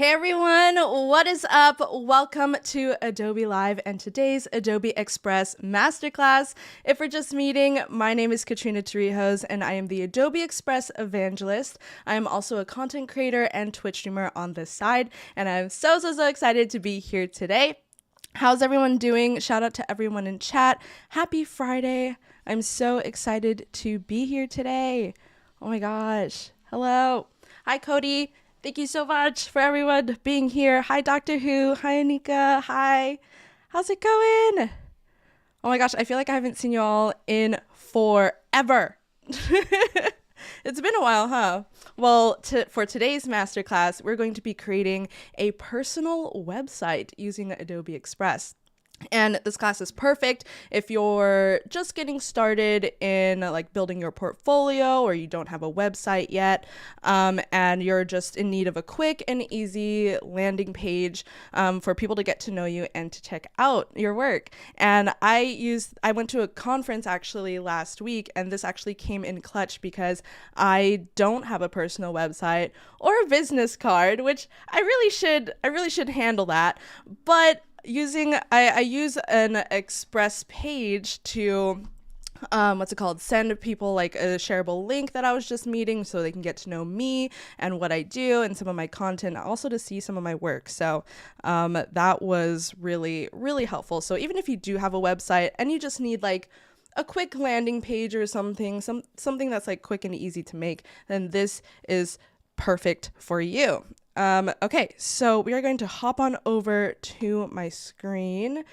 Hey everyone, what is up? Welcome to Adobe Live and today's Adobe Express Masterclass. If we're just meeting, my name is Katrina Torrijos and I am the Adobe Express evangelist. I am also a content creator and Twitch streamer on this side, and I'm so excited to be here today. How's everyone doing? Shout out to everyone in chat. Happy Friday. I'm so excited to be here today. Oh my gosh. Hello. Hi, Cody. Thank you so much for everyone being here. Hi, Doctor Who. Hi, Anika. Hi. How's it going? Oh my gosh, I feel like I haven't seen you all in forever. It's been a while, huh? Well, for today's masterclass, we're going to be creating a personal website using Adobe Express. And this class is perfect if you're just getting started in like building your portfolio, or you don't have a website yet, and you're just in need of a quick and easy landing page for people to get to know you and to check out your work. And I went to a conference actually last week, and this actually came in clutch because I don't have a personal website or a business card, which I really should handle that, but I use an Express page to send people like a shareable link that I was just meeting so they can get to know me and what I do and some of my content, also to see some of my work. So that was really helpful. So even if you do have a website and you just need like a quick landing page or something that's like quick and easy to make, then this is perfect for you. Okay, so we are going to hop on over to my screen.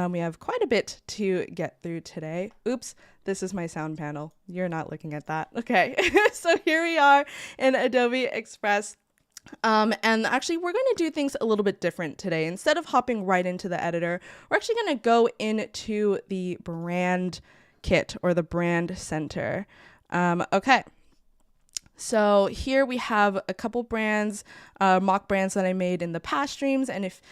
We have quite a bit to get through today. Oops, this is my sound panel. You're not looking at that. Okay, so here we are in Adobe Express. And actually, we're going to do things a little bit different today. Instead of hopping right into the editor, we're actually going to go into the brand kit or the brand center. Okay. So here we have a couple brands, mock brands that I made in the past streams. And if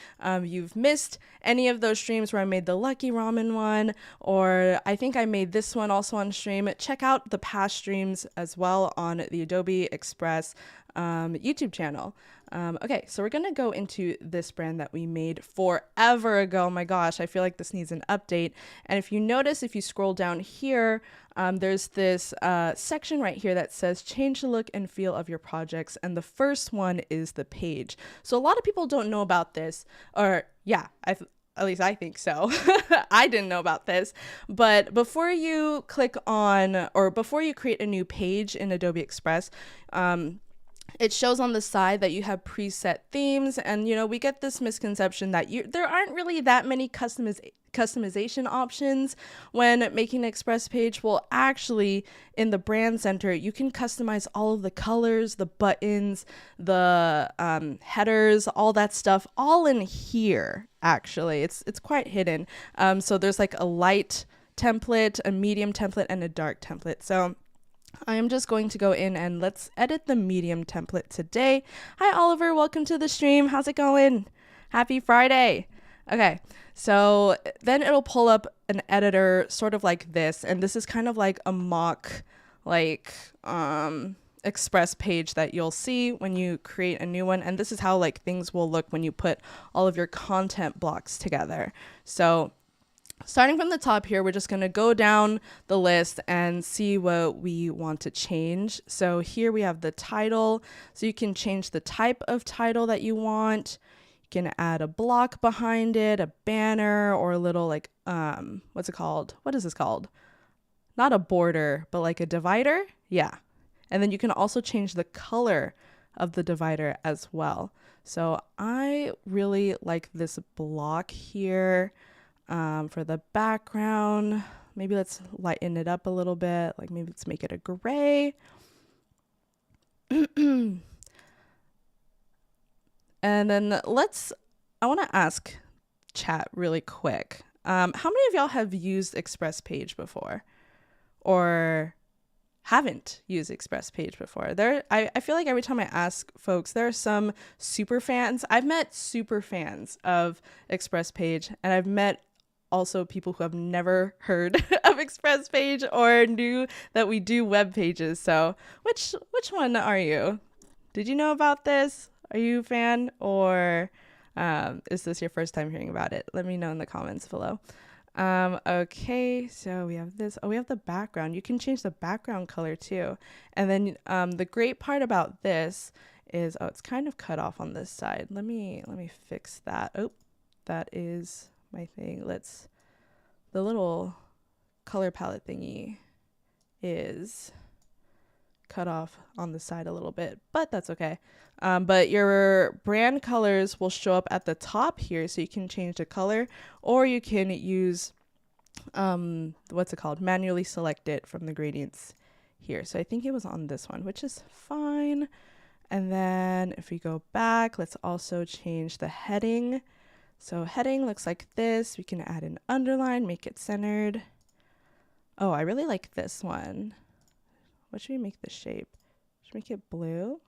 you've missed any of those streams where I made the Lucky Ramen one, or I think I made this one also on stream, check out the past streams as well on the Adobe Express YouTube channel. Okay, so we're going to go into this brand that we made forever ago. Oh my gosh, I feel like this needs an update. And if you notice, if you scroll down here, there's this section right here that says change the look and feel of your projects. And the first one is the page. So a lot of people don't know about this, or yeah, at least I think so. I didn't know about this. But before you click on, or before you create a new page in Adobe Express, it shows on the side that you have preset themes, and we get this misconception that there aren't really that many customization options when making an Express page. Well, actually, in the brand center, you can customize all of the colors, the buttons, the headers, all that stuff, all in here. Actually, it's quite hidden. So there's like a light template, a medium template, and a dark template. So I am just going to go in and let's edit the medium template today. Hi, Oliver. Welcome to the stream. How's it going? Happy Friday. Okay, so then it'll pull up an editor sort of like this. And this is kind of like a mock Express page that you'll see when you create a new one. And this is how like things will look when you put all of your content blocks together. So starting from the top here, we're just going to go down the list and see what we want to change. So here we have the title. So you can change the type of title that you want. You can add a block behind it, a banner, or a little like, what's it called? What is this called? Not a border, but like a divider. Yeah. And then you can also change the color of the divider as well. So I really like this block here. For the background, maybe let's lighten it up a little bit. Like maybe let's make it a gray. And then I want to ask chat really quick. How many of y'all have used Express Page before, or haven't used Express Page before? I feel like every time I ask folks, there are some super fans. I've met super fans of Express Page, and I've met also people who have never heard of Express Page or knew that we do web pages. So which one are you? Did you know about this? Are you a fan, or is this your first time hearing about it? Let me know in the comments below. Okay, so we have this. Oh, we have the background. You can change the background color too. And then the great part about this is, oh, it's kind of cut off on this side. Let me fix that. Oh, that is my thing. The little color palette thingy is cut off on the side a little bit, but that's okay. But your brand colors will show up at the top here, so you can change the color, or you can use what's it called, manually select it from the gradients here. So I think it was on this one, which is fine. And then if we go back, let's also change the heading. So heading looks like this. We can add an underline, make it centered. Oh, I really like this one. What should we make the shape? Should we make it blue?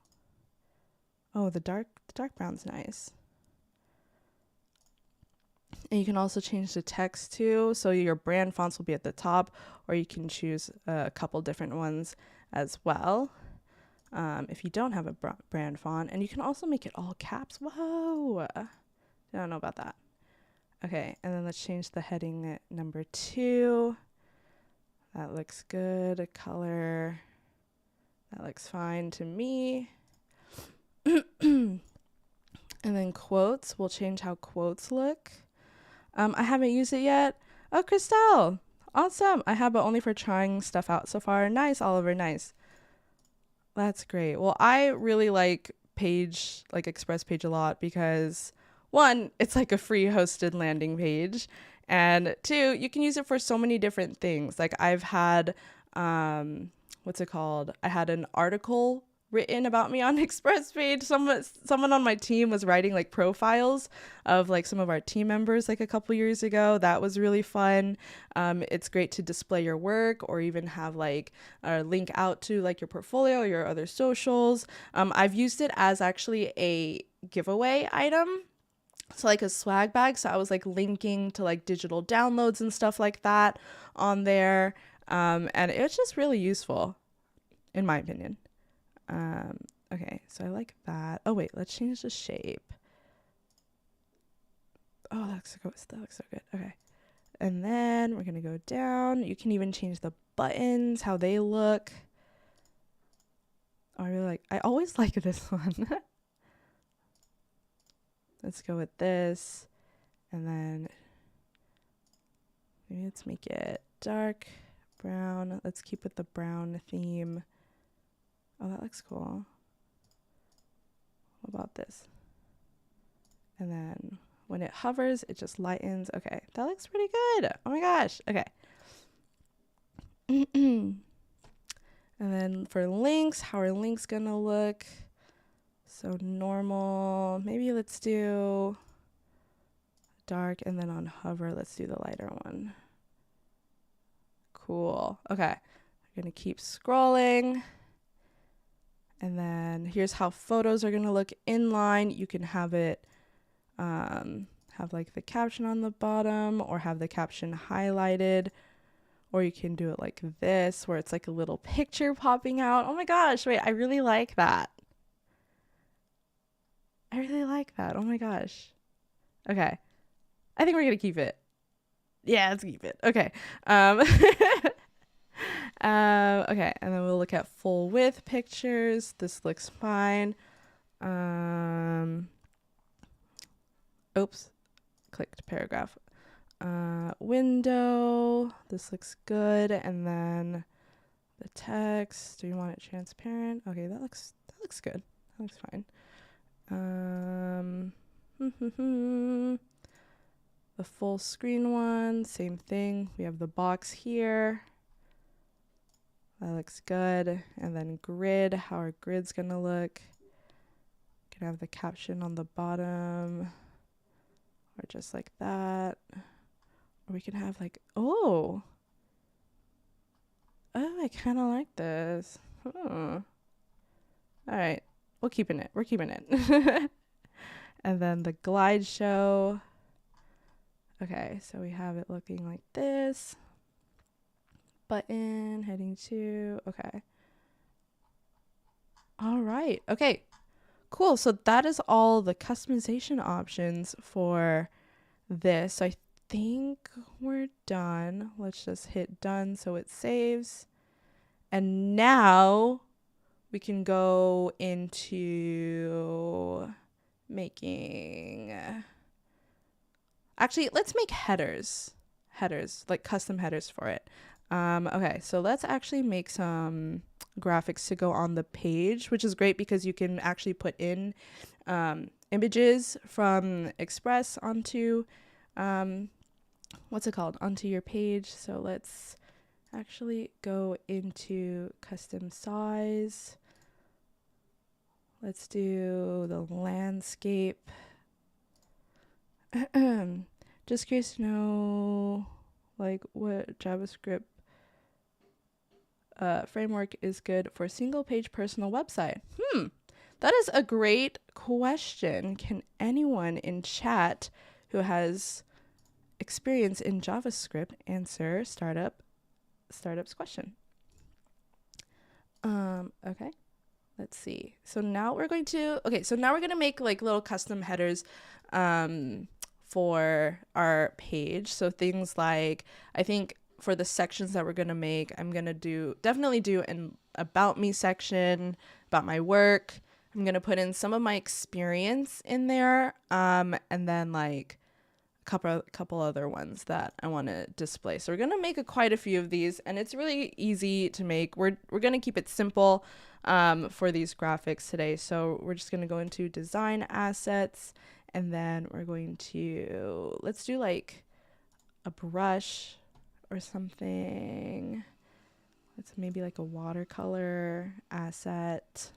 Oh, the dark brown's nice. And you can also change the text too. So your brand fonts will be at the top, or you can choose a couple different ones as well. If you don't have a brand font, and you can also make it all caps. Whoa, I don't know about that. Okay, and then let's change the heading at number 2. That looks good. Color, that looks fine to me. And then quotes, we'll change how quotes look. I haven't used it yet. Oh, Christelle, awesome. I have, but only for trying stuff out so far. Nice, Oliver, nice. That's great. Well, I really like Express Page a lot because 1, it's like a free hosted landing page, and 2, you can use it for so many different things. Like I've had, what's it called? I had an article written about me on Express Page. Someone on my team was writing like profiles of like some of our team members like a couple years ago. That was really fun. It's great to display your work, or even have like a link out to like your portfolio or your other socials. I've used it as actually a giveaway item. So like a swag bag. So I was like linking to like digital downloads and stuff like that on there. And it's just really useful in my opinion. Okay, so I like that. Oh wait, let's change the shape. Oh, that looks so good. Okay. And then we're going to go down. You can even change the buttons, how they look. Oh, I always like this one. Let's go with this. And then maybe let's make it dark brown. Let's keep with the brown theme. Oh, that looks cool. What about this? And then when it hovers, it just lightens. Okay, that looks pretty good. Oh my gosh. Okay. And then for links, how are links gonna look? So normal. Maybe let's do dark, and then on hover, let's do the lighter one. Cool. Okay. I'm gonna keep scrolling. And then here's how photos are going to look inline. You can have it have like the caption on the bottom, or have the caption highlighted, or you can do it like this where it's like a little picture popping out. Oh my gosh, wait, I really like that. Oh my gosh. Okay. I think we're going to keep it. Yeah, let's keep it. Okay. Okay, and then we'll look at full width pictures. This looks fine. Oops, clicked paragraph. Window, this looks good. And then the text, do you want it transparent? Okay, that looks good. That looks fine. The full screen one, same thing. We have the box here. That looks good. And then grid, how our grid's gonna look. Can have the caption on the bottom, or just like that. Or we can have like, oh, I kind of like this. All right, we're keeping it. And then the glide show. Okay, so we have it looking like this. Button, heading 2, okay. All right, okay, Cool. So that is all the customization options for this. So I think we're done. Let's just hit done so it saves. And now we can go into making, actually, let's make headers, like custom headers for it. Okay, so let's actually make some graphics to go on the page, which is great because you can actually put in images from Express onto, what's it called, onto your page. So let's actually go into custom size. Let's do the landscape. Just curious to know like what JavaScript framework is good for single page personal website. That is a great question. Can anyone in chat who has experience in JavaScript answer startup's question? Okay. Let's see. So now we're going to make like little custom headers for our page. So things like, I think for the sections that we're going to make, I'm going to definitely do an about me section, about my work. I'm going to put in some of my experience in there, and then like a couple other ones that I want to display. So we're going to make quite a few of these, and it's really easy to make. We're going to keep it simple for these graphics today. So we're just going to go into design assets, and then we're going to, let's do like a brush or something. It's maybe like a watercolor asset.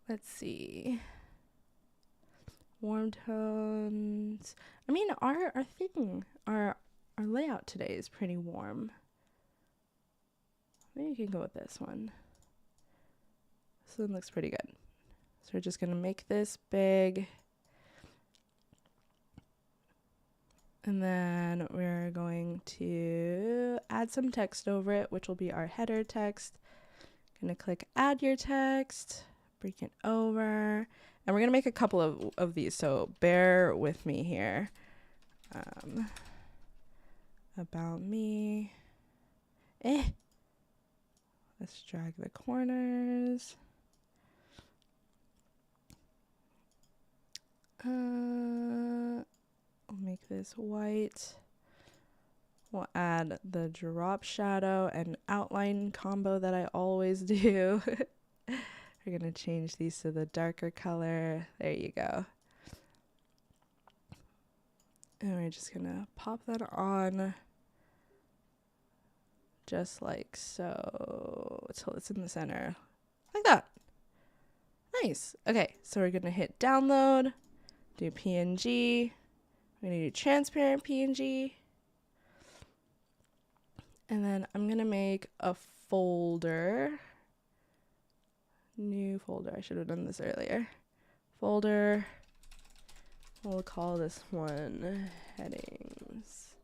Let's see. Warm tones. I mean, our layout today is pretty warm. Maybe you can go with this one. This one looks pretty good. So we're just gonna make this big. And then we're going to add some text over it, which will be our header text. Gonna click add your text, bring it over. And we're going to make a couple of these, so bear with me here. About me. Let's drag the corners. I'll make this white. We'll add the drop shadow and outline combo that I always do. We're going to change these to the darker color. There you go. And we're just going to pop that on just like so until it's in the center. Like that. Nice. Okay, so we're going to hit download, do PNG. We're going to do transparent PNG. And then I'm going to make a folder. New folder. I should have done this earlier. Folder. We'll call this one headings.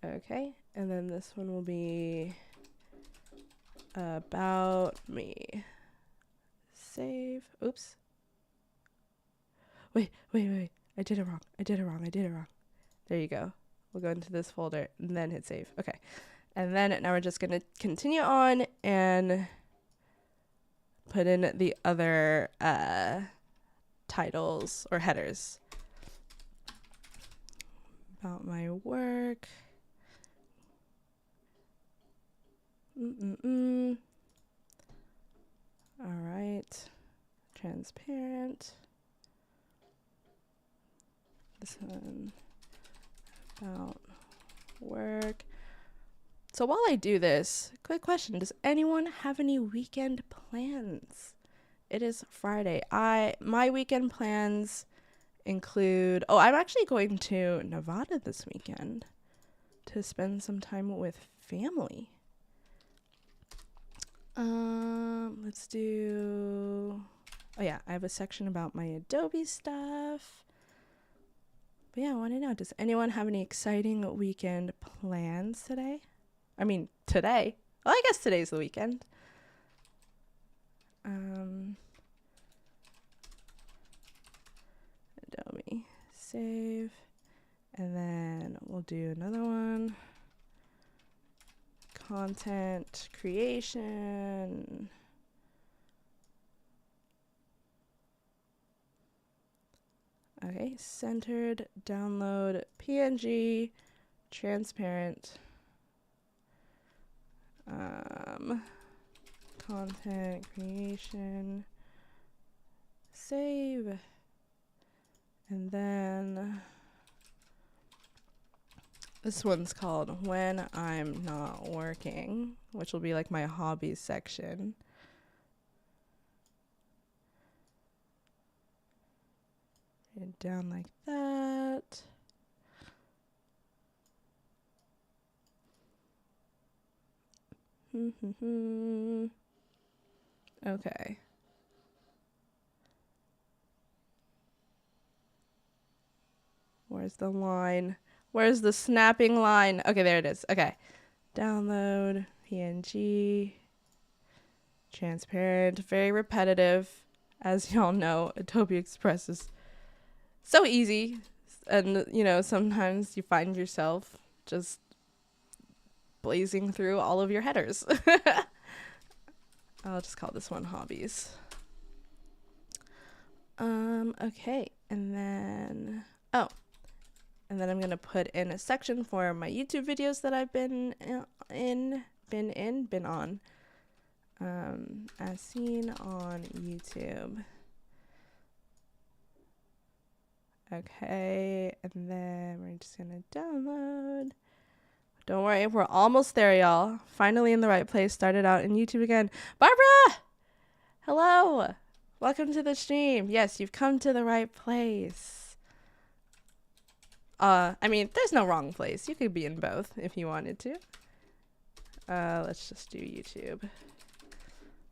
Okay. And then this one will be about me. Save. Oops. Wait. I did it wrong. There you go. We'll go into this folder and then hit save. Okay. And then now we're just going to continue on and put in the other titles or headers. About my work. All right. Transparent. This one about work. So while I do this, quick question. Does anyone have any weekend plans? It is Friday. My weekend plans include, I'm actually going to Nevada this weekend to spend some time with family. Let's do, I have a section about my Adobe stuff. But yeah, I want to know, does anyone have any exciting weekend plans today? I mean, today. Well, I guess today's the weekend. Adobe, save, and then we'll do another one. Content creation. Okay, centered, download, PNG, transparent, content creation, save, and then this one's called When I'm Not Working, which will be like my hobbies section. Write it down like that. Okay. Where's the line? Where's the snapping line? Okay, there it is. Okay. Download, PNG, transparent, very repetitive. As y'all know, Adobe Express is so easy. And, you know, sometimes you find yourself just blazing through all of your headers. I'll just call this one hobbies. Okay. And then, and then I'm going to put in a section for my YouTube videos that I've been on, as seen on YouTube. Okay, and then we're just going to download. Don't worry, we're almost there, y'all. Finally in the right place. Started out in YouTube again. Barbara! Hello! Welcome to the stream. Yes, you've come to the right place. I mean, there's no wrong place. You could be in both if you wanted to. Let's just do YouTube.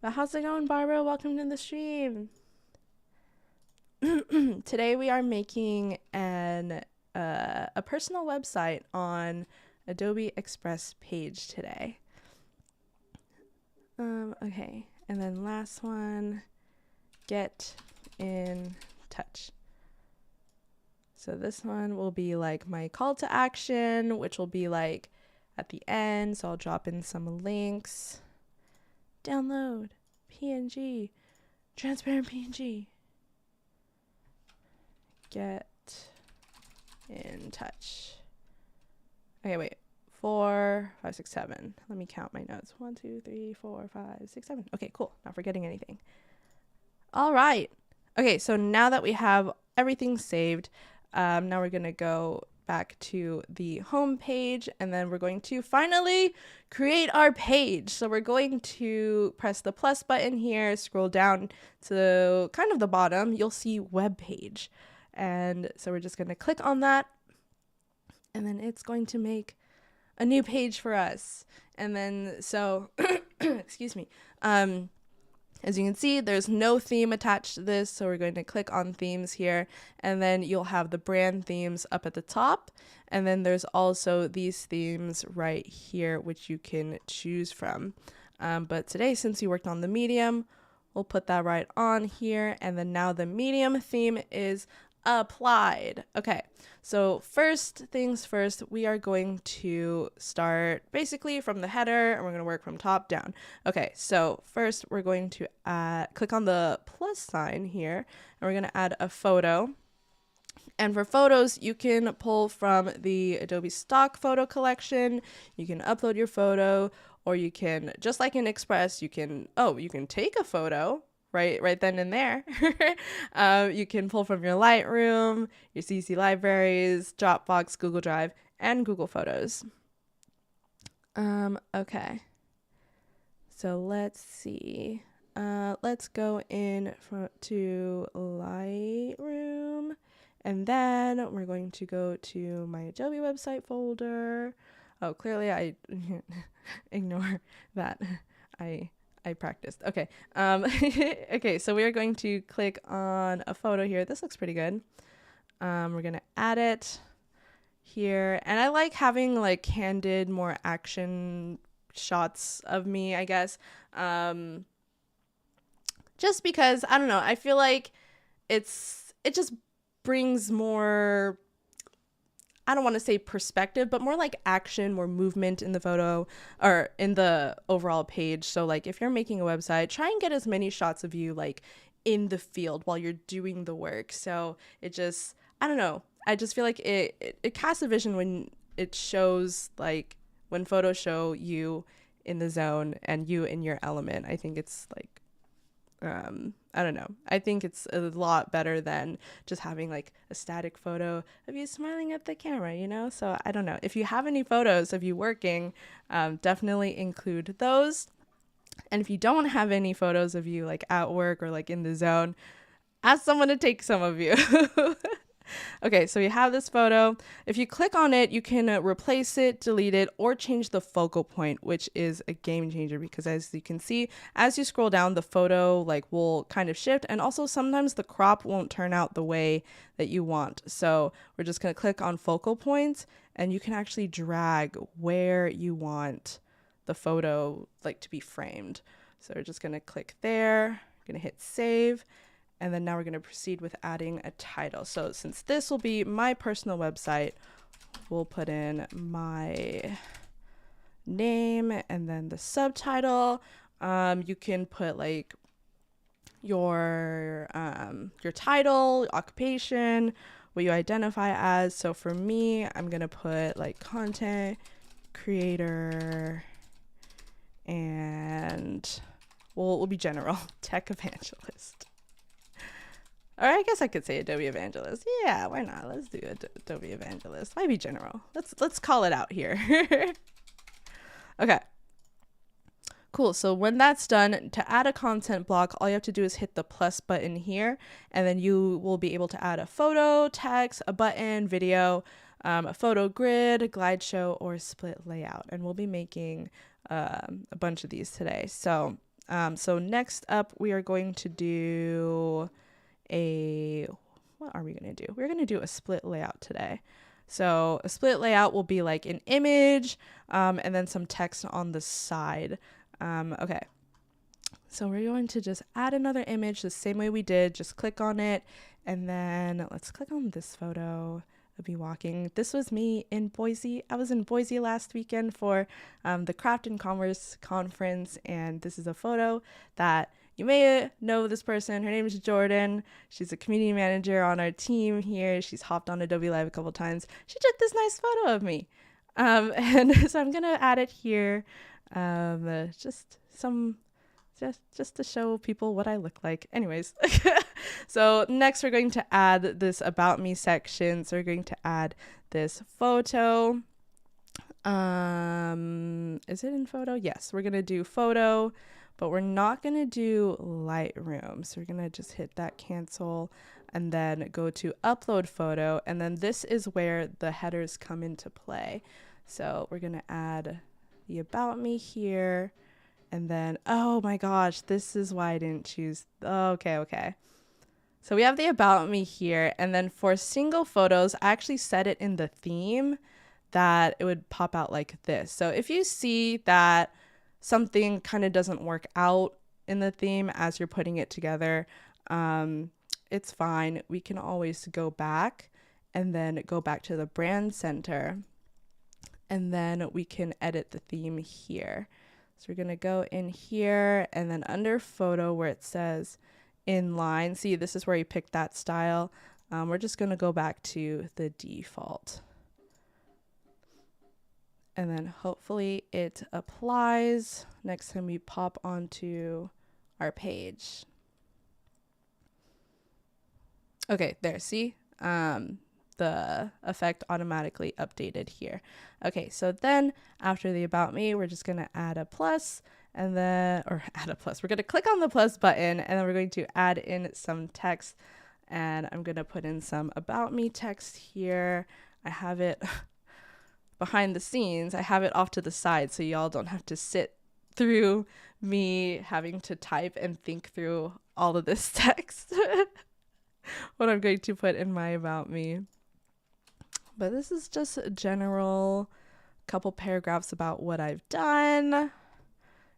But how's it going, Barbara? Welcome to the stream. Today we are making a personal website on Adobe Express page today. Okay, and then last one, get in touch. So this one will be like my call to action, which will be like at the end. So I'll drop in some links. Download, PNG, transparent PNG. Get in touch. Okay, wait. 4, 5, 6, 7. Let me count my notes. 1, 2, 3, 4, 5, 6, 7. Okay, cool. Not forgetting anything. All right. Okay, so now that we have everything saved, now we're going to go back to the home page, and then we're going to finally create our page. So we're going to press the plus button here, scroll down to kind of the bottom. You'll see web page. And so we're just going to click on that, and then it's going to make a new page for us. And then, so, excuse me, as you can see, there's no theme attached to this, so we're going to click on themes here, and then you'll have the brand themes up at the top, and then there's also these themes right here, which you can choose from. But today, since we worked on the medium, we'll put that right on here, and then now the medium theme is applied. Okay, so first things first, we are going to start basically from the header, and we're going to work from top down. Okay, so first we're going to click on the plus sign here, and we're going to add a photo. And for photos, you can pull from the Adobe stock photo collection. You can upload your photo, or you can, just like in Express, you can take a photo right then and there. You can pull from your Lightroom, your CC libraries, Dropbox, Google Drive, and Google Photos. Okay. So let's see. Let's go in to Lightroom, and then we're going to go to my Adobe website folder. Oh, clearly I ignore that. I practiced. Okay. Okay, so we are going to click on a photo here. This looks pretty good. We're going to add it here. And I like having like candid, more action shots of me, I guess. just because, I don't know, I feel like it just brings more, I don't want to say perspective, but more like action, more movement in the photo or in the overall page. So like if you're making a website, try and get as many shots of you like in the field while you're doing the work. So it just, I don't know. I just feel like it casts a vision when it shows, like when photos show you in the zone and you in your element. I think it's like, I don't know. I think it's a lot better than just having like a static photo of you smiling at the camera, you know? So I don't know. If you have any photos of you working, definitely include those. And if you don't have any photos of you like at work or like in the zone, ask someone to take some of you. Okay, so we have this photo. If you click on it, you can replace it, delete it, or change the focal point, which is a game changer because as you can see, as you scroll down, the photo like will kind of shift, and also sometimes the crop won't turn out the way that you want. So we're just going to click on focal points, and you can actually drag where you want the photo like to be framed. So we're just going to click there, going to hit save. And then now we're going to proceed with adding a title. So since this will be my personal website, we'll put in my name and then the subtitle. You can put like your title, occupation, what you identify as. So for me, I'm going to put like content creator, and we'll be general, tech evangelist. Or I guess I could say Adobe Evangelist. Yeah, why not? Let's do Adobe Evangelist. Why be general? Let's call it out here. Okay. Cool. So when that's done, to add a content block, all you have to do is hit the plus button here, and then you will be able to add a photo, text, a button, video, a photo grid, a glide show, or a split layout. And we'll be making a bunch of these today. So next up, we are going to do what are we going to do? We're going to do a split layout today. So a split layout will be like an image and then some text on the side. Okay. So we're going to just add another image the same way we did. Just click on it. And then let's click on this photo of me walking. This was me in Boise. I was in Boise last weekend for the Craft and Commerce conference. And this is a photo that you may know this person. Her name is Jordan. She's a community manager on our team here. She's hopped on Adobe Live a couple times. She took this nice photo of me. And so I'm going to add it here. Just to show people what I look like. Anyways, so next we're going to add this About Me section. So we're going to add this photo. Is it in photo? Yes, we're going to do photo. But we're not going to do Lightroom. So we're going to just hit that cancel and then go to upload photo. And then this is where the headers come into play. So we're going to add the About Me here. And then, oh my gosh, this is why I didn't choose. Okay. So we have the About Me here. And then for single photos, I actually set it in the theme that it would pop out like this. So if you see that something kind of doesn't work out in the theme as you're putting it together, it's fine. We can always go back and then go back to the brand center, and then we can edit the theme here. So we're going to go in here, and then under photo where it says inline, see, this is where you pick that style. We're just going to go back to the default. And then hopefully it applies next time we pop onto our page. Okay, there, see? The effect automatically updated here. Okay, so then after the About Me, we're just going to add a plus, and then, or add a plus. We're going to click on the plus button, and then we're going to add in some text, and I'm going to put in some About Me text here. I have it behind the scenes. I have it off to the side so y'all don't have to sit through me having to type and think through all of this text. What I'm going to put in my About Me. But this is just a general couple paragraphs about what I've done and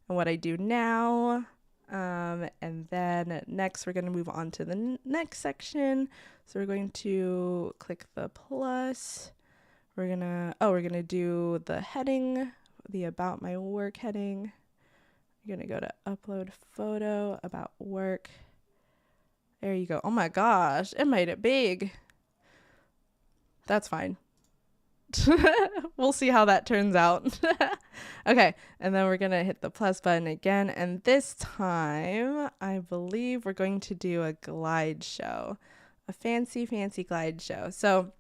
what I do now. And then next we're going to move on to the next section. So we're going to click the plus. We're going to do the heading, the about my work heading. You're going to go to upload photo, about work. There you go. Oh my gosh, it made it big. That's fine. We'll see how that turns out. Okay, and then we're going to hit the plus button again. And this time, I believe we're going to do a glide show. A fancy, fancy glide show. So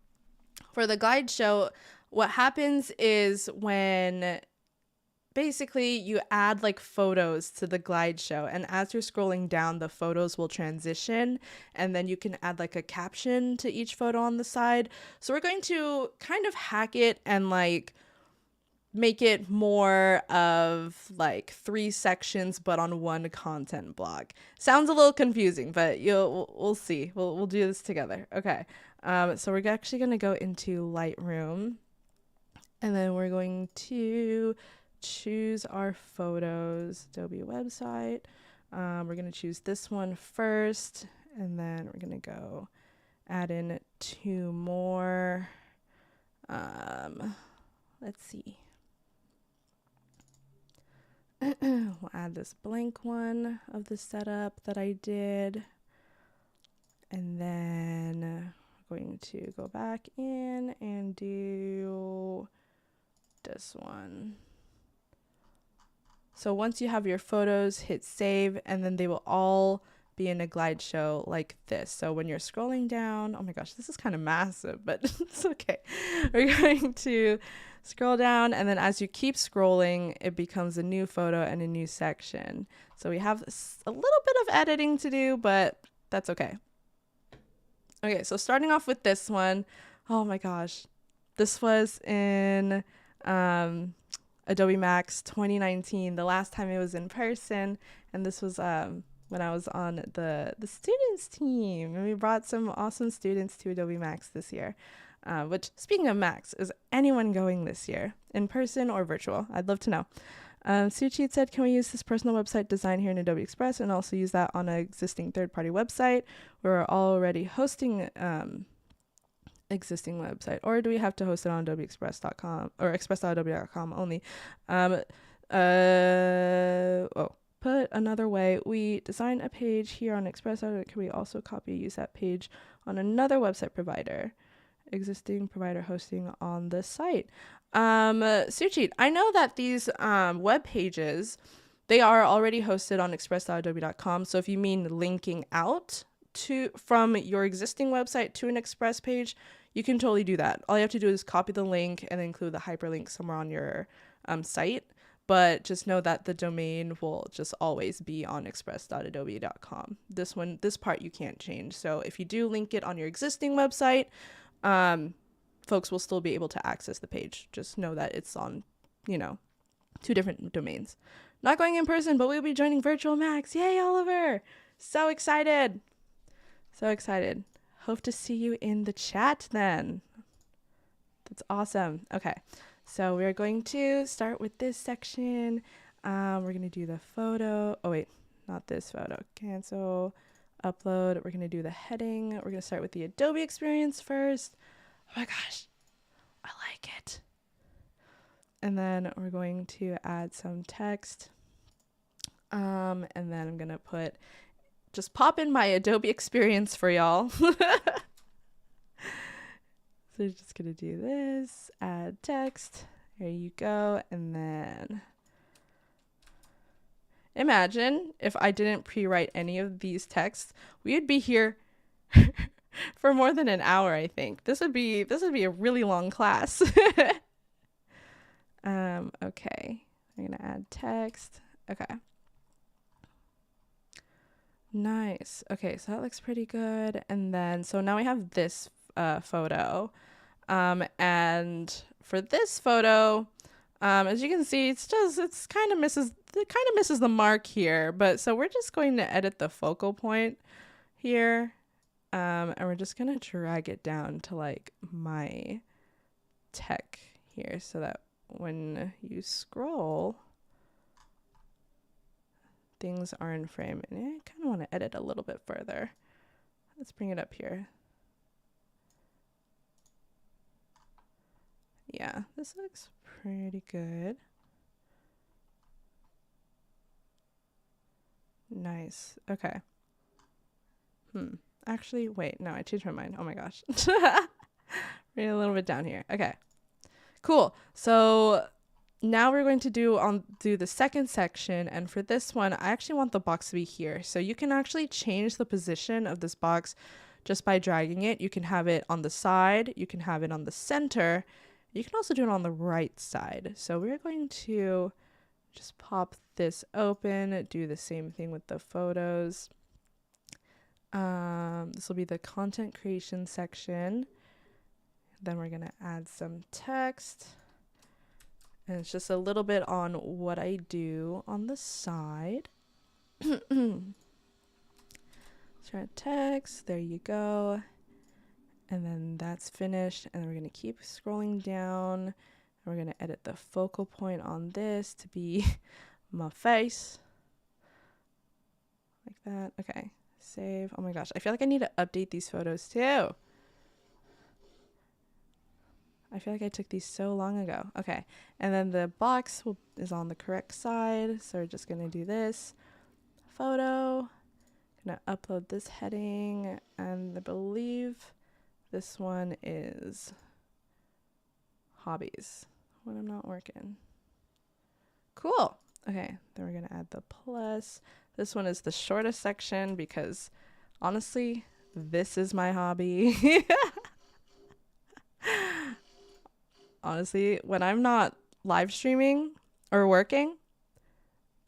for the glide show, what happens is when basically you add like photos to the glide show, and as you're scrolling down, the photos will transition, and then you can add like a caption to each photo on the side. So we're going to kind of hack it and like make it more of like 3 sections but on one content block. Sounds a little confusing, but we'll see. We'll do this together. Okay. So we're actually going to go into Lightroom, and then we're going to choose our photos, Adobe website. We're going to choose this one first, and then we're going to go add in 2 more. Let's see. We'll add this blank one of the setup that I did. And then we're going to go back in and do this one. So once you have your photos, hit save, and then they will all be in a glide show like this. So when you're scrolling down, oh my gosh, this is kind of massive, but it's okay. We're going to scroll down, and then as you keep scrolling, it becomes a new photo and a new section. So we have a little bit of editing to do, but that's okay. Okay, so starting off with this one, oh my gosh, this was in Adobe Max 2019, the last time it was in person, and this was when I was on the students team, and we brought some awesome students to Adobe Max this year. Which, speaking of Max, is anyone going this year, in person or virtual? I'd love to know. Suchi said, can we use this personal website design here in Adobe Express and also use that on an existing third-party website? We're already hosting existing website, or do we have to host it on adobeexpress.com or express.adobe.com only? Put another way, we design a page here on Express. Can we also copy use that page on another website provider? Existing provider hosting on the site. Suchi, I know that these web pages, they are already hosted on express.adobe.com. So if you mean linking out from your existing website to an Express page, you can totally do that. All you have to do is copy the link and include the hyperlink somewhere on your site. But just know that the domain will just always be on express.adobe.com. This part you can't change. So if you do link it on your existing website, folks will still be able to access the page. Just know that it's on, 2 different domains. Not going in person, but we'll be joining Virtual Max. Yay, Oliver! So excited. So excited. Hope to see you in the chat then. That's awesome. Okay. So we're going to start with this section. We're going to do the photo. Oh, wait, not this photo. Cancel, upload. We're going to do the heading. We're going to start with the Adobe experience first. Oh my gosh, I like it. And then we're going to add some text. And then I'm going to just pop in my Adobe experience for y'all. So we're just going to do this, add text. There you go. And then imagine if I didn't pre-write any of these texts, we would be here for more than an hour, I think. This would be a really long class. Okay. I'm going to add text. Okay. Nice. Okay, so that looks pretty good. And then, so now we have this photo. And for this photo, as you can see, it kind of misses the mark here. But so we're just going to edit the focal point here. And we're just going to drag it down to like my tech here so that when you scroll, things are in frame. And I kind of want to edit a little bit further. Let's bring it up here. Yeah, this looks pretty good. Nice. Okay. Actually, wait. No, I changed my mind. Oh my gosh. Read a little bit down here. Okay. Cool. So now we're going to do the second section, and for this one, I actually want the box to be here. So you can actually change the position of this box just by dragging it. You can have it on the side. You can have it on the center. You can also do it on the right side. So we're going to just pop this open, do the same thing with the photos. This will be the content creation section. Then we're going to add some text. And it's just a little bit on what I do on the side. Start text. There you go. And then that's finished. And then we're going to keep scrolling down. And we're going to edit the focal point on this to be my face. Like that. Okay. Save. Oh my gosh. I feel like I need to update these photos too. I feel like I took these so long ago. Okay. And then the box is on the correct side. So we're just going to do this. Photo. Going to upload this heading. And I believe this one is hobbies. When I'm not working. Cool. Okay. Then we're going to add the plus. This one is the shortest section because honestly, this is my hobby. Honestly, when I'm not live streaming or working,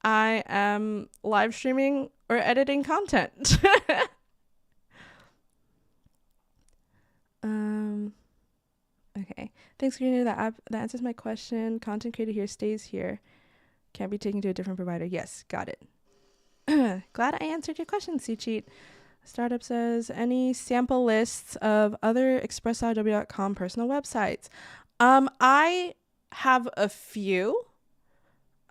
I am live streaming or editing content. Okay. Thanks, Katrina. That answers my question. Content creator here stays here. Can't be taken to a different provider. Yes, got it. Glad I answered your question, C-Cheat. Startup says, any sample lists of other express.adobe.com personal websites? I have a few.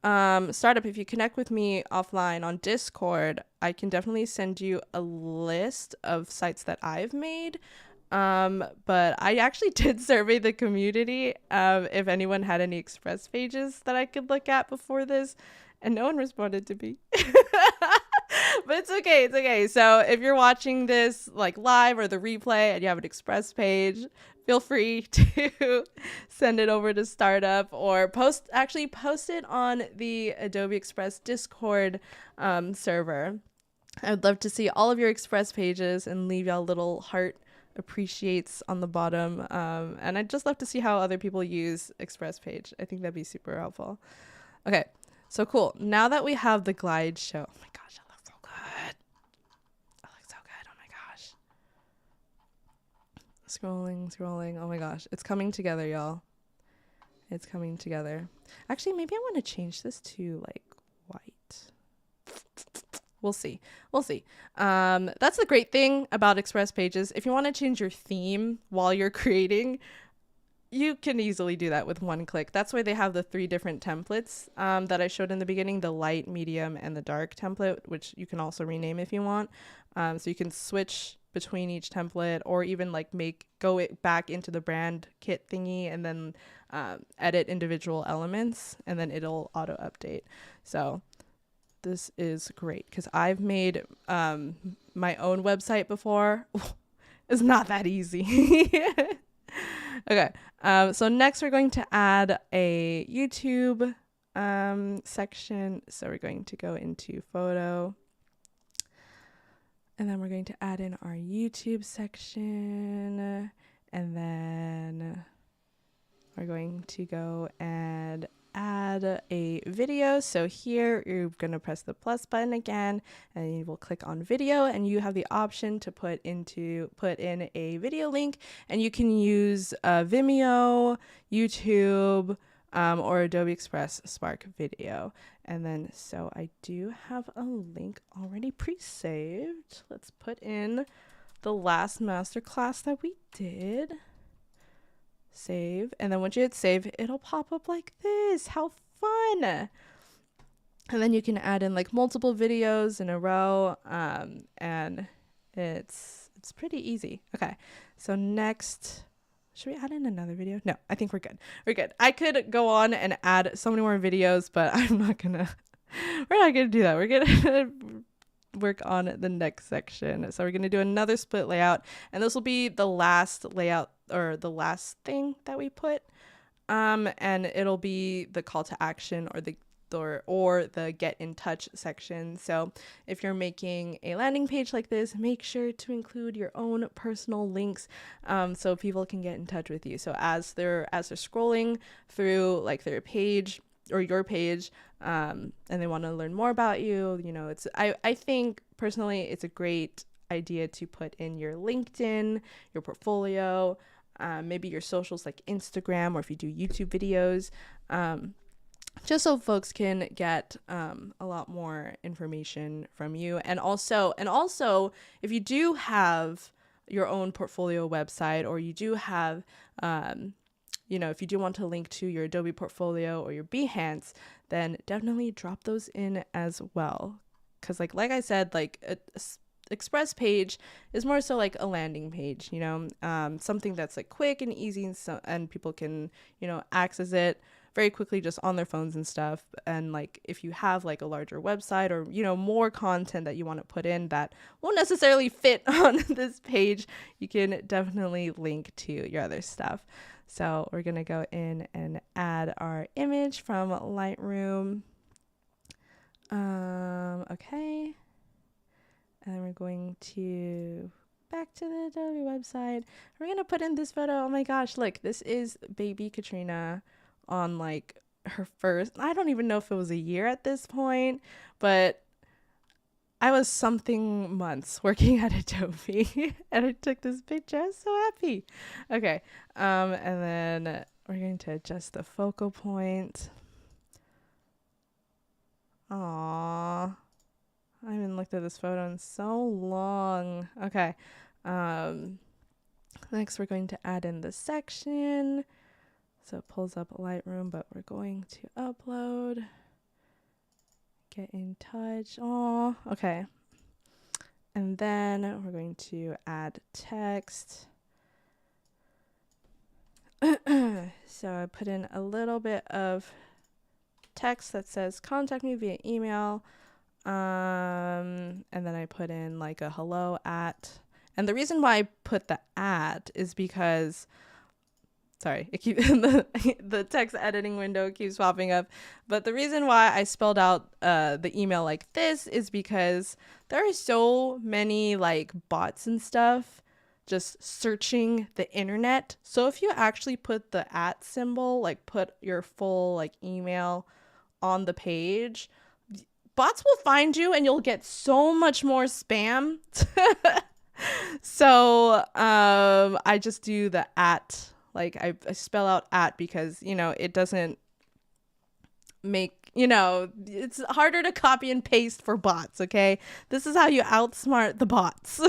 Startup, if you connect with me offline on Discord, I can definitely send you a list of sites that I've made. But I actually did survey the community if anyone had any Express pages that I could look at before this, and no one responded to me. But it's okay. It's okay. So if you're watching this like live or the replay and you have an Express page, feel free to send it over to Startup or post it on the Adobe Express Discord server. I would love to see all of your Express pages and leave y'all a little heart appreciates on the bottom. And I'd just love to see how other people use Express page. I think that'd be super helpful. Okay. So cool. Now that we have the glide show, oh my gosh, that looks so good. That looks so good. Oh my gosh. Scrolling. Oh my gosh. It's coming together, y'all. It's coming together. Actually, maybe I want to change this to like white. We'll see. That's the great thing about Express pages. If you want to change your theme while you're creating, you can easily do that with one click. That's why they have the 3 different templates that I showed in the beginning, the light, medium, and the dark template, which you can also rename if you want. So you can switch between each template or even like go back into the brand kit thingy and then edit individual elements and then it'll auto update. So this is great because I've made my own website before. It's not that easy. Okay, so next we're going to add a YouTube section. So we're going to go into photo. And then we're going to add in our YouTube section. And then we're going to go and add a video. So here you're going to press the plus button again and you will click on video and you have the option to put in a video link, and you can use Vimeo, YouTube, or Adobe Express Spark Video. And then so I do have a link already pre-saved. Let's put in the last masterclass that we did. Save, and then once you hit save, it'll pop up like this. How fun! And then you can add in like multiple videos in a row, and it's pretty easy. Okay, so next, should we add in another video? No, I think we're good. We're good. I could go on and add so many more videos, but I'm not gonna. We're not gonna do that. We're gonna work on the next section. So we're gonna do another split layout, and this will be the last layout or the last thing that we put. And it'll be the call to action or the get in touch section. So if you're making a landing page like this, make sure to include your own personal links, so people can get in touch with you. So as they're scrolling through like their page or your page, and they want to learn more about you, I think personally it's a great idea to put in your LinkedIn, your portfolio, maybe your socials like Instagram, or if you do YouTube videos, just so folks can get a lot more information from you. And also, if you do have your own portfolio website, or you do have, if you do want to link to your Adobe portfolio or your Behance, then definitely drop those in as well. Because like I said, like Express page is more so like a landing page, something that's like quick and easy, and people can, access it very quickly just on their phones and stuff. And like if you have like a larger website, or more content that you want to put in that won't necessarily fit on this page, you can definitely link to your other stuff. So we're gonna go in and add our image from Lightroom. Okay. And then we're going to back to the Adobe website. We're going to put in this photo. Oh my gosh, look, this is baby Katrina on like her first, I don't even know if it was a year at this point, but I was something months working at Adobe and I took this picture. I was so happy. Okay. And then we're going to adjust the focal point. Aww. I haven't looked at this photo in so long. Okay. Next, we're going to add in the section. So it pulls up Lightroom, but we're going to upload. Get in touch. Oh, okay. And then we're going to add text. So I put in a little bit of text that says contact me via email. And then I put in like a hello at, and the reason why I put the at is because, sorry, it keeps the text editing window keeps popping up, but the reason why I spelled out the email like this is because there are so many like bots and stuff just searching the internet. So if you actually put the at symbol, like put your full like email on the page, bots will find you and you'll get so much more spam. So I just do the at, like I spell out at because, it doesn't make, it's harder to copy and paste for bots, okay? This is how you outsmart the bots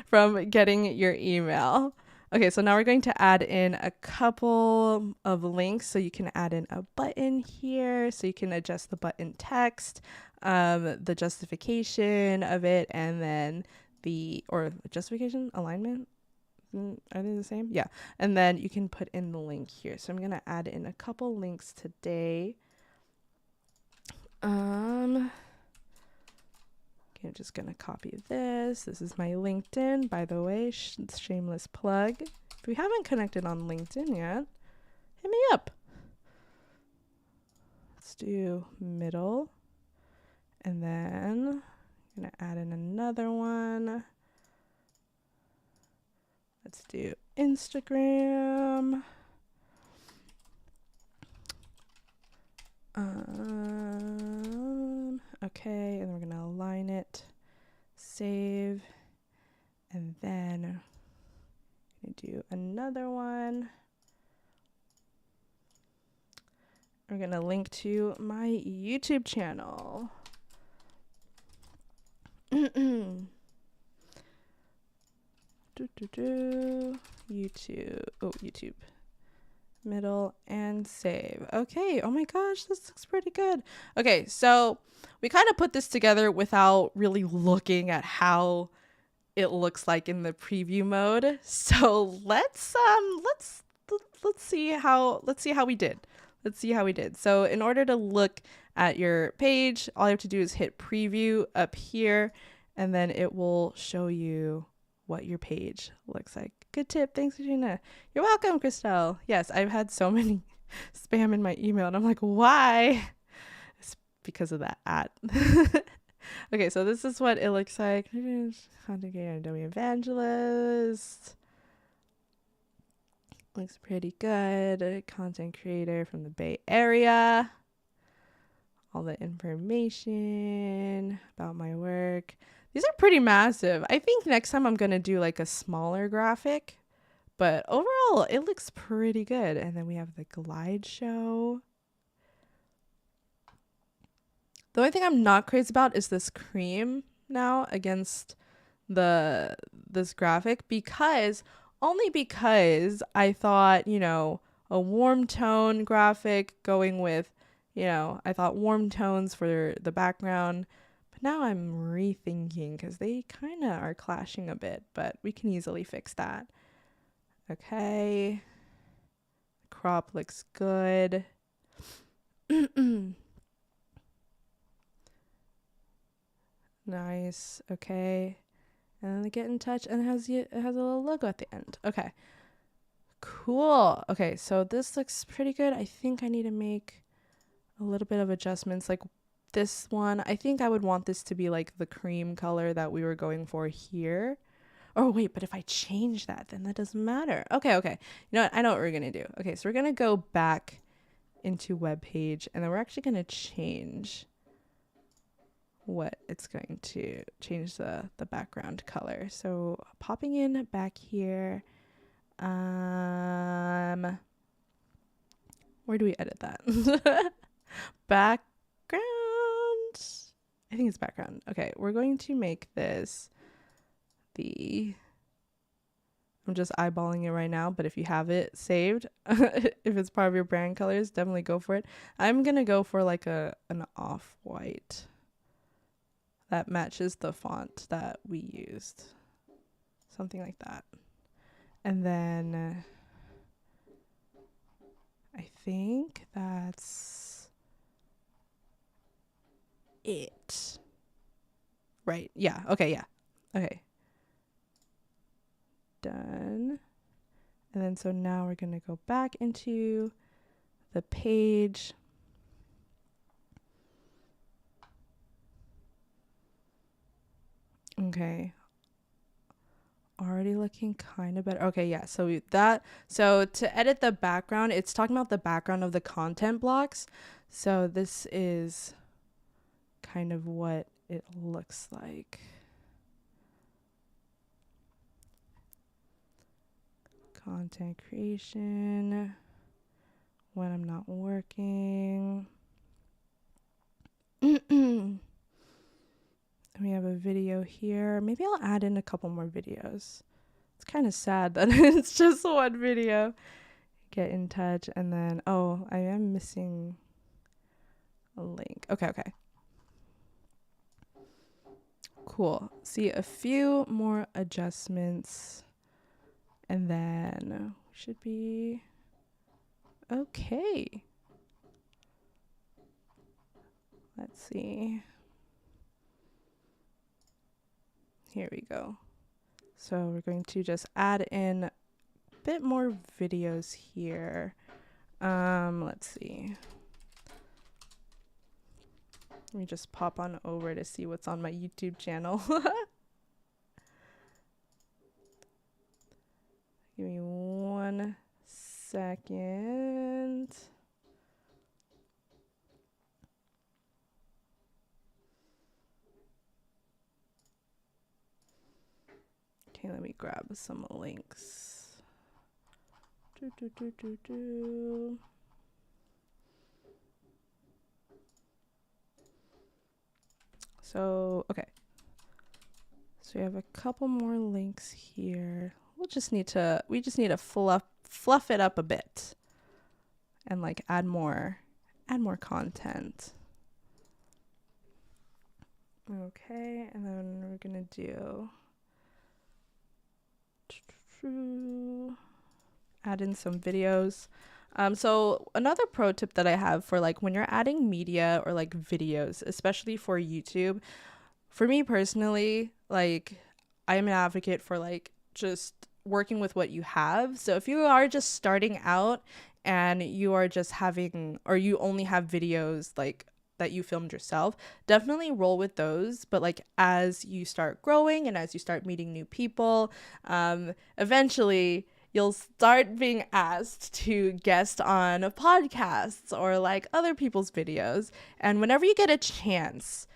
from getting your email. Okay, so now we're going to add in a couple of links. So you can add in a button here, so you can adjust the button text, the justification of it, and then or justification, alignment. Are they the same? Yeah. And then you can put in the link here. So I'm going to add in a couple links today. Okay, I'm just going to copy this. This is my LinkedIn, by the way, shameless plug. If we haven't connected on LinkedIn yet, hit me up. Let's do middle. And then I'm going to add in another one. Let's do Instagram. Okay, and we're going to align it, save, and then I'm going to do another one. We're going to link to my YouTube channel. YouTube. Oh, YouTube. middle, and save. Okay, oh my gosh, this looks pretty good. Okay, so we kind of put this together without really looking at how it looks like in the preview mode. So let's see how we did. Let's see how we did. So in order to look at your page, all you have to do is hit preview up here, and then it will show you what your page looks like. Good tip. Thanks, Katrina. You're welcome, Christelle. Yes, I've had so many spam in my email, and I'm like, why? It's because of that ad. Okay, so this is what it looks like. Content creator, Adobe evangelist. Looks pretty good. Content creator from the Bay Area. All the information about my work. These are pretty massive. I think next time I'm going to do like a smaller graphic. But overall, it looks pretty good. And then we have the glide show. The only thing I'm not crazy about is this cream now against this graphic, because I thought, you know, a warm tone graphic going with, you know, I thought warm tones for the background, but now I'm rethinking because they kind of are clashing a bit, but we can easily fix that. Okay. Crop looks good. Nice. Okay. And then get in touch, and it has a little logo at the end. Okay. Cool. Okay, so this looks pretty good. I think I need to make a little bit of adjustments. Like this one, I think I would want this to be like the cream color that we were going for here. Oh wait, but if I change that, then that doesn't matter. Okay. You know what? I know what we're gonna do. Okay, so we're gonna go back into web page, and then we're actually gonna change what it's going to change the background color. So popping in back here, where do we edit that? Background. I think it's background. Okay, we're going to make this I'm just eyeballing it right now, but if you have it saved, if it's part of your brand colors, definitely go for it. I'm gonna go for like an off-white that matches the font that we used. Something like that. And then I think that's it. Right. Yeah. Okay. Yeah. Okay. Done. And then so now we're going to go back into the page. Okay. Already looking kind of better. Okay, yeah. So to edit the background, it's talking about the background of the content blocks. So this is kind of what it looks like. Content creation when I'm not working. We have a video here. Maybe I'll add in a couple more videos. It's kind of sad that it's just one video. Get in touch, and then oh, I am missing a link. Okay. Cool. See, a few more adjustments, and then we should be okay. Let's see. Here we go. So we're going to just add in a bit more videos here. Let's see. Let me just pop on over to see what's on my YouTube channel. Give me 1 second. Okay, let me grab some links. So, okay. So we have a couple more links here. We just need to fluff it up a bit. and like add more content. Okay, and then we're gonna do add in some videos. So another pro tip that I have for like when you're adding media or like videos, especially for YouTube, for me personally, like I am an advocate for like just working with what you have. So if you are just starting out and you are just having, or you only have videos like that you filmed yourself, definitely roll with those. But like as you start growing and as you start meeting new people, eventually you'll start being asked to guest on podcasts or like other people's videos. And whenever you get a chance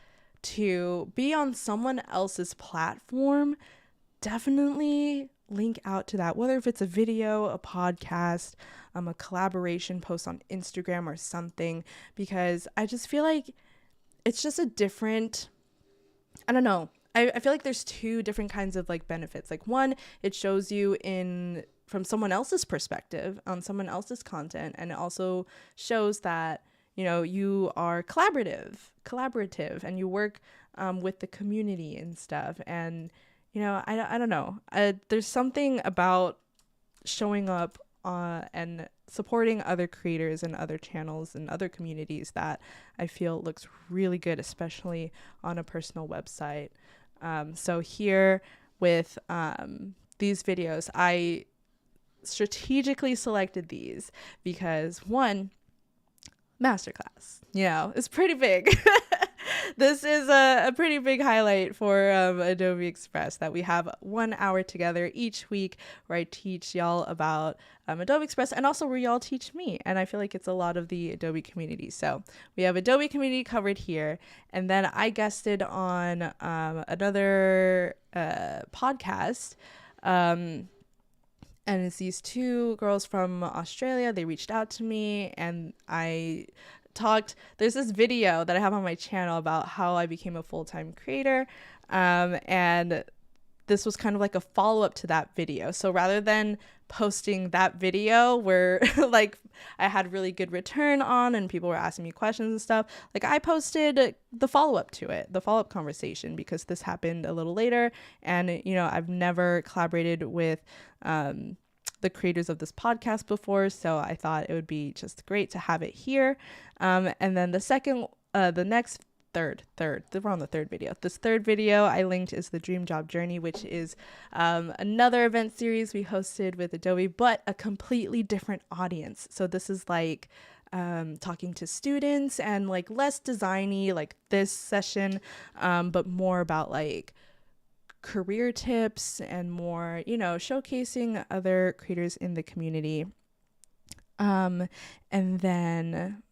to be on someone else's platform, definitely link out to that, whether if it's a video, a podcast, a collaboration post on Instagram or something, because I just feel like it's just a different, I don't know. I feel like there's two different kinds of like benefits. Like one, it shows you from someone else's perspective on someone else's content. And it also shows that, you know, you are collaborative and you work with the community and stuff. And, you know, I don't know. There's something about showing up and supporting other creators and other channels and other communities that I feel looks really good, especially on a personal website. So here with these videos, I strategically selected these because one, Masterclass, you know, it's pretty big. This is a pretty big highlight for Adobe Express, that we have 1 hour together each week where I teach y'all about Adobe Express, and also where y'all teach me. And I feel like it's a lot of the Adobe community. So we have Adobe community covered here. And then I guested on another podcast. And it's these two girls from Australia. They reached out to me and there's this video that I have on my channel about how I became a full-time creator. And this was kind of like a follow-up to that video. So rather than posting that video where like I had really good return on and people were asking me questions and stuff, like I posted the follow-up to it, the follow-up conversation, because this happened a little later. And, you know, I've never collaborated with the creators of this podcast before, so I thought it would be just great to have it here. And then we're on the third video. This third video I linked is the Dream Job Journey, which is another event series we hosted with Adobe, but a completely different audience. So this is like talking to students and like less designy like this session, but more about like career tips and more, you know, showcasing other creators in the community. And then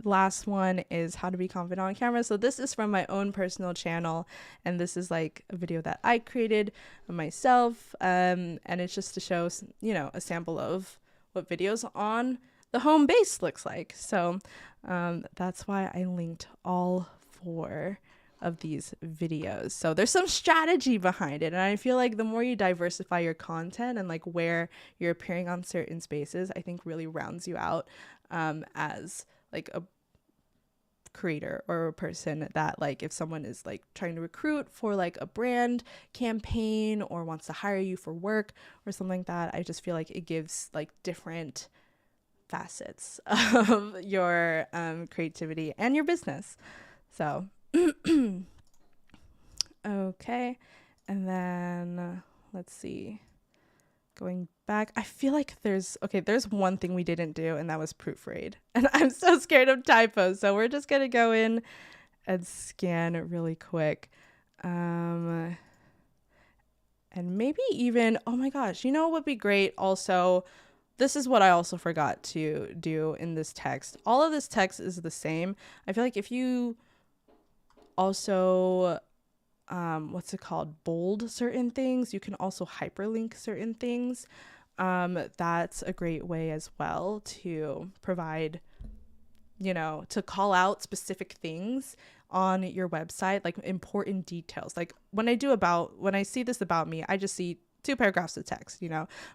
last one is how to be confident on camera. So this is from my own personal channel, and this is like a video that I created myself, and it's just to show, you know, a sample of what videos on the home base looks like. So that's why I linked all 4 of these videos. So there's some strategy behind it, and I feel like the more you diversify your content and like where you're appearing on certain spaces, I think really rounds you out as like a creator or a person that, like, if someone is like trying to recruit for like a brand campaign or wants to hire you for work or something like that, I just feel like it gives like different facets of your creativity and your business. So okay, and then let's see, going back, I feel like there's one thing we didn't do, and that was proofread, and I'm so scared of typos, so we're just gonna go in and scan really quick, and maybe even, oh my gosh, you know what would be great also, this is what I also forgot to do in this text. All of this text is the same. I feel like if you also bold certain things, you can also hyperlink certain things. That's a great way as well to provide, you know, to call out specific things on your website, like important details. Like when I see this about me, I just see two paragraphs of text,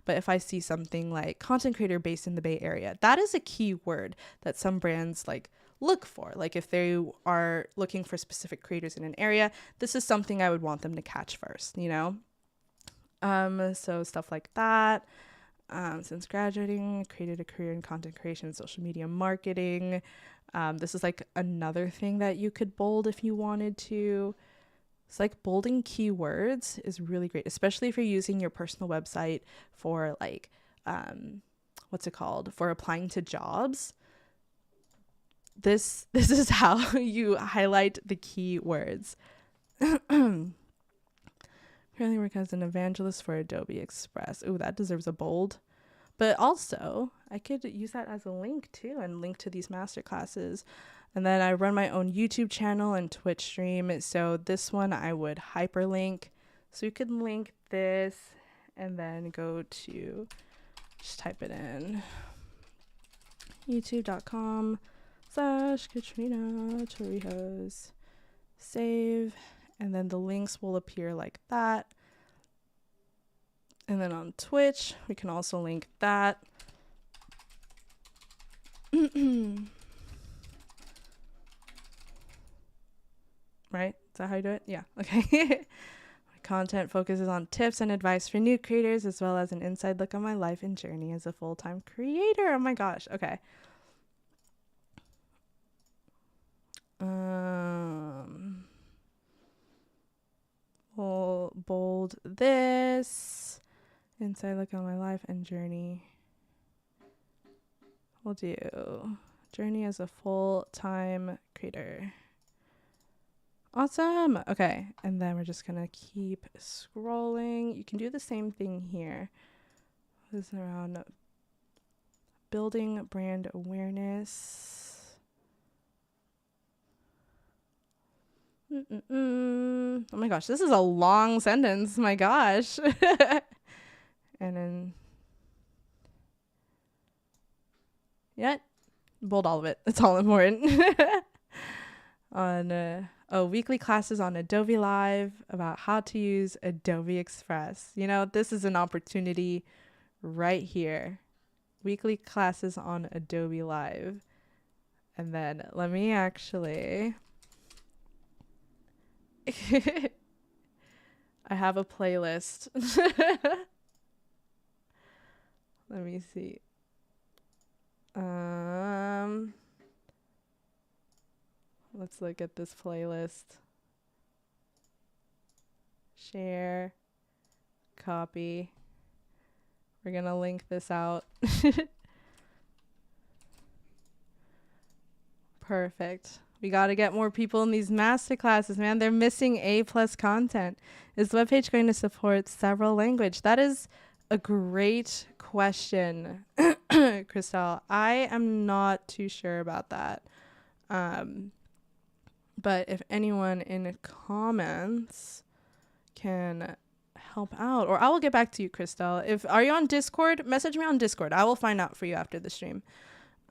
but if I see something like content creator based in the Bay Area, that is a key word that some brands like look for. Like if they are looking for specific creators in an area, this is something I would want them to catch first, so stuff like that. Since graduating, created a career in content creation and social media marketing. This is like another thing that you could bold if you wanted to. It's like bolding keywords is really great, especially if you're using your personal website for like, for applying to jobs. This is how you highlight the keywords. Currently work as an evangelist for Adobe Express. Ooh, that deserves a bold. But also, I could use that as a link too and link to these masterclasses. And then I run my own YouTube channel and Twitch stream. So this one I would hyperlink. So you could link this and then go to, just type it in, youtube.com/Katrina Torrijos. Save. And then the links will appear like that. And then on Twitch, we can also link that. Right? Is that how you do it? Yeah. Okay. My content focuses on tips and advice for new creators, as well as an inside look on my life and journey as a full-time creator. Oh my gosh. Okay. We'll bold this. Inside look on my life and journey. We'll do journey as a full-time creator. Awesome. Okay. And then we're just going to keep scrolling. You can do the same thing here. This is around building brand awareness. Oh my gosh, this is a long sentence. My gosh. And then, bold all of it. It's all important. On weekly classes on Adobe Live about how to use Adobe Express. This is an opportunity right here. Weekly classes on Adobe Live. And then let me actually I have a playlist. Let me see. Let's look at this playlist. Share. Copy. We're going to link this out. Perfect. We got to get more people in these masterclasses, man. They're missing A+ content. Is the webpage going to support several languages? That is a great question, Christelle. I am not too sure about that. But if anyone in the comments can help out, or I will get back to you, Christelle. Are you on Discord? Message me on Discord. I will find out for you after the stream.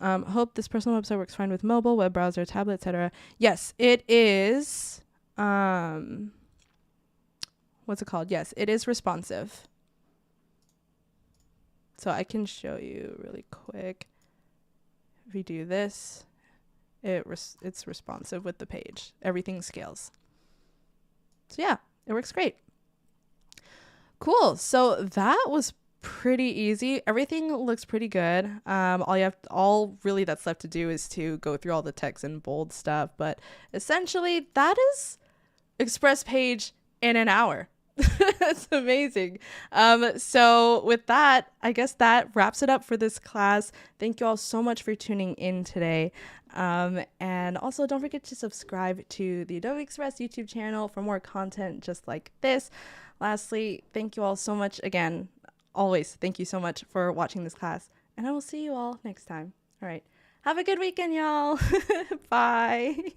Hope this personal website works fine with mobile, web browser, tablet, etc. Yes, it is. What's it called? Yes, it is responsive. So I can show you really quick. If we do this, it's responsive with the page. Everything scales. So yeah, it works great. Cool. So that was pretty easy. Everything looks pretty good. All really that's left to do is to go through all the text and bold stuff. But essentially, that is Express page in an hour. That's amazing. So with that, I guess that wraps it up for this class. Thank you all so much for tuning in today. And also don't forget to subscribe to the Adobe Express YouTube channel for more content just like this. Lastly, thank you all so much again. Always, thank you so much for watching this class, and I will see you all next time. All right. Have a good weekend, y'all. Bye.